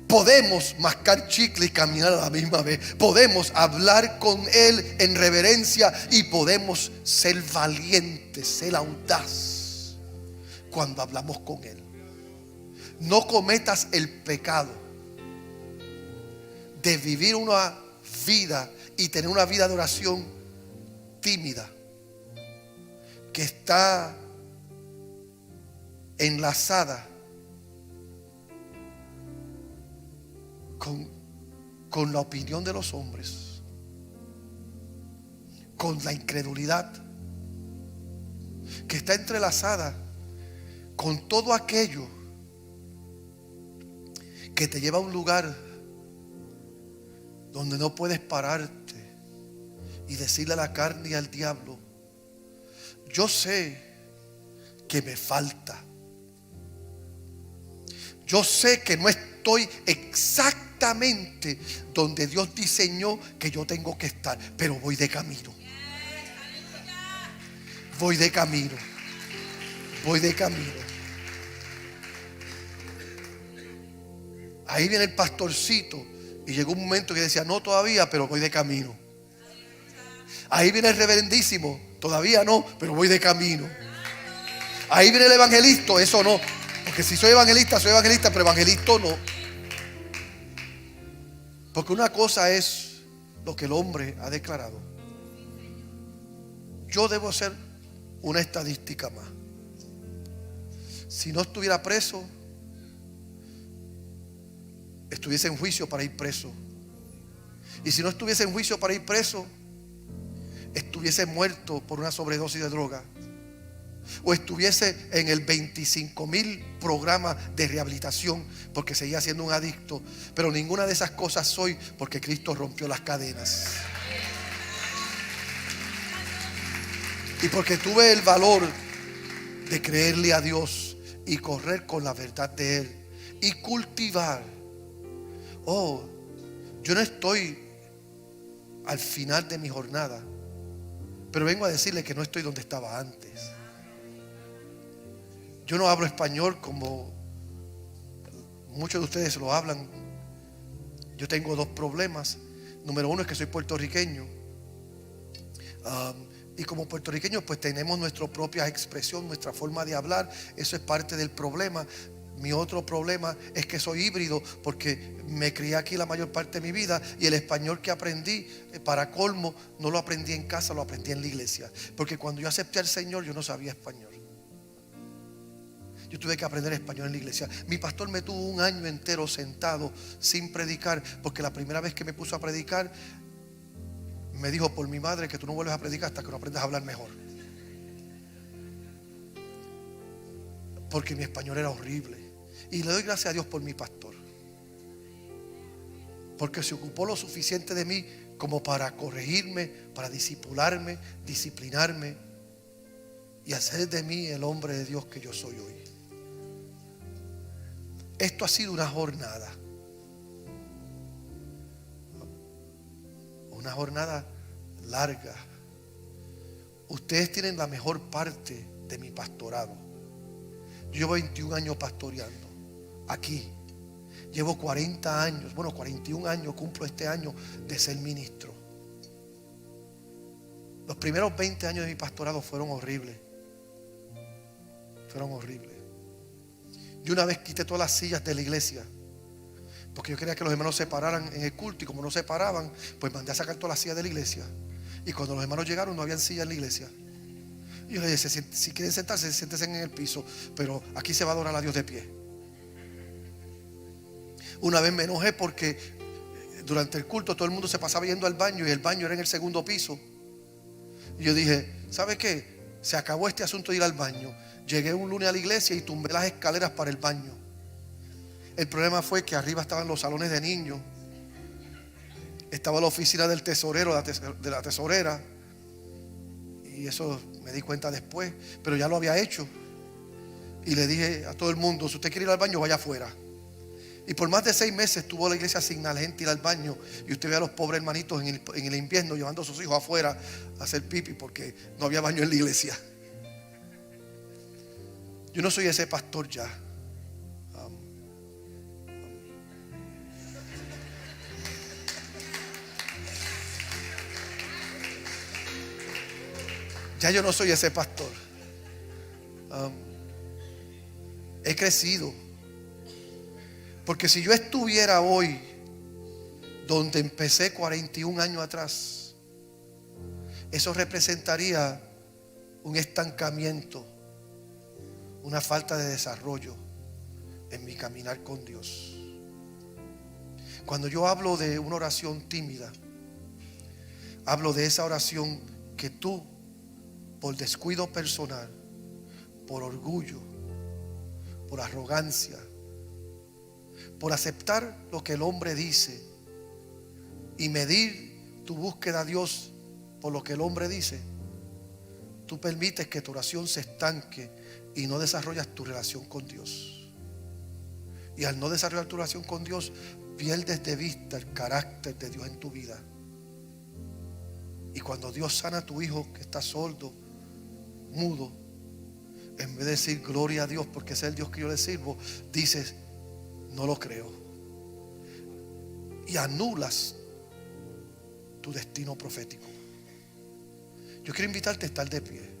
Podemos mascar chicle y caminar a la misma vez. Podemos hablar con Él en reverencia y podemos ser valientes, ser audaz cuando hablamos con Él. No cometas el pecado de vivir una vida y tener una vida de oración tímida, que está enlazada con la opinión de los hombres, con la incredulidad, que está entrelazada con todo aquello que te lleva a un lugar donde no puedes pararte y decirle a la carne y al diablo: yo sé que me falta, yo sé que no estoy exactamente donde Dios diseñó que yo tengo que estar, pero voy de camino. Voy de camino. Voy de camino. Ahí viene el pastorcito y llegó un momento que decía: no todavía, pero voy de camino. Ahí viene el reverendísimo: todavía no, pero voy de camino. Ahí viene el evangelista: eso no, porque si soy evangelista, pero evangelista no. Porque una cosa es lo que el hombre ha declarado. Yo debo ser una estadística más. Si no estuviera preso, estuviese en juicio para ir preso. Y si no estuviese en juicio para ir preso, estuviese muerto por una sobredosis de droga, o estuviese en el 25,000 programas de rehabilitación porque seguía siendo un adicto. Pero ninguna de esas cosas soy, porque Cristo rompió las cadenas. Y porque tuve el valor de creerle a Dios y correr con la verdad de Él y cultivar. Yo no estoy al final de mi jornada, pero vengo a decirle que no estoy donde estaba antes. Yo no hablo español como muchos de ustedes lo hablan. Yo tengo dos problemas. Número uno es que soy puertorriqueño. Y como puertorriqueños pues tenemos nuestra propia expresión, nuestra forma de hablar. Eso es parte del problema. Mi otro problema es que soy híbrido, porque me crié aquí la mayor parte de mi vida y el español que aprendí, para colmo, no lo aprendí en casa, lo aprendí en la iglesia. Porque cuando yo acepté al Señor, yo no sabía español. Yo tuve que aprender español en la iglesia. Mi pastor me tuvo un año entero sentado sin predicar, porque la primera vez que me puso a predicar me dijo: por mi madre, que tú no vuelves a predicar hasta que no aprendas a hablar mejor. Porque mi español era horrible. Y le doy gracias a Dios por mi pastor, porque se ocupó lo suficiente de mí como para corregirme, para discipularme, disciplinarme y hacer de mí el hombre de Dios que yo soy hoy. Esto ha sido una jornada larga. Ustedes tienen la mejor parte de mi pastorado. Yo llevo 21 años pastoreando aquí. Llevo 40 años, 41 años cumplo este año de ser ministro. Los primeros 20 años de mi pastorado fueron horribles. Yo una vez quité todas las sillas de la iglesia, porque yo quería que los hermanos se pararan en el culto, y como no se paraban, pues mandé a sacar todas las sillas de la iglesia. Y cuando los hermanos llegaron, no habían sillas en la iglesia. Y yo les dije: si quieren sentarse, siéntense en el piso, pero aquí se va a adorar a Dios de pie. Una vez me enojé porque durante el culto todo el mundo se pasaba yendo al baño, y el baño era en el segundo piso. Y yo dije: ¿sabe qué? Se acabó este asunto de ir al baño. Llegué un lunes a la iglesia y tumbé las escaleras para el baño. El problema fue que arriba estaban los salones de niños, estaba la oficina del tesorero, de la tesorera, y eso me di cuenta después, pero ya lo había hecho. Y le dije a todo el mundo: si usted quiere ir al baño, vaya afuera. Y por más de 6 meses tuvo la iglesia sin la gente ir al baño. Y usted ve a los pobres hermanitos en el invierno llevando a sus hijos afuera a hacer pipi porque no había baño en la iglesia. Yo no soy ese pastor ya. Ya yo no soy ese pastor. He crecido. Porque si yo estuviera hoy donde empecé 41 años atrás, eso representaría un estancamiento, una falta de desarrollo en mi caminar con Dios. Cuando yo hablo de una oración tímida, hablo de esa oración que tú, por descuido personal, por orgullo, por arrogancia, por aceptar lo que el hombre dice y medir tu búsqueda a Dios por lo que el hombre dice, tú permites que tu oración se estanque y no desarrollas tu relación con Dios. Y al no desarrollar tu relación con Dios, pierdes de vista el carácter de Dios en tu vida. Y cuando Dios sana a tu hijo que está sordo, mudo, en vez de decir gloria a Dios porque es el Dios que yo le sirvo, dices no lo creo. Y anulas tu destino profético. Yo quiero invitarte a estar de pie.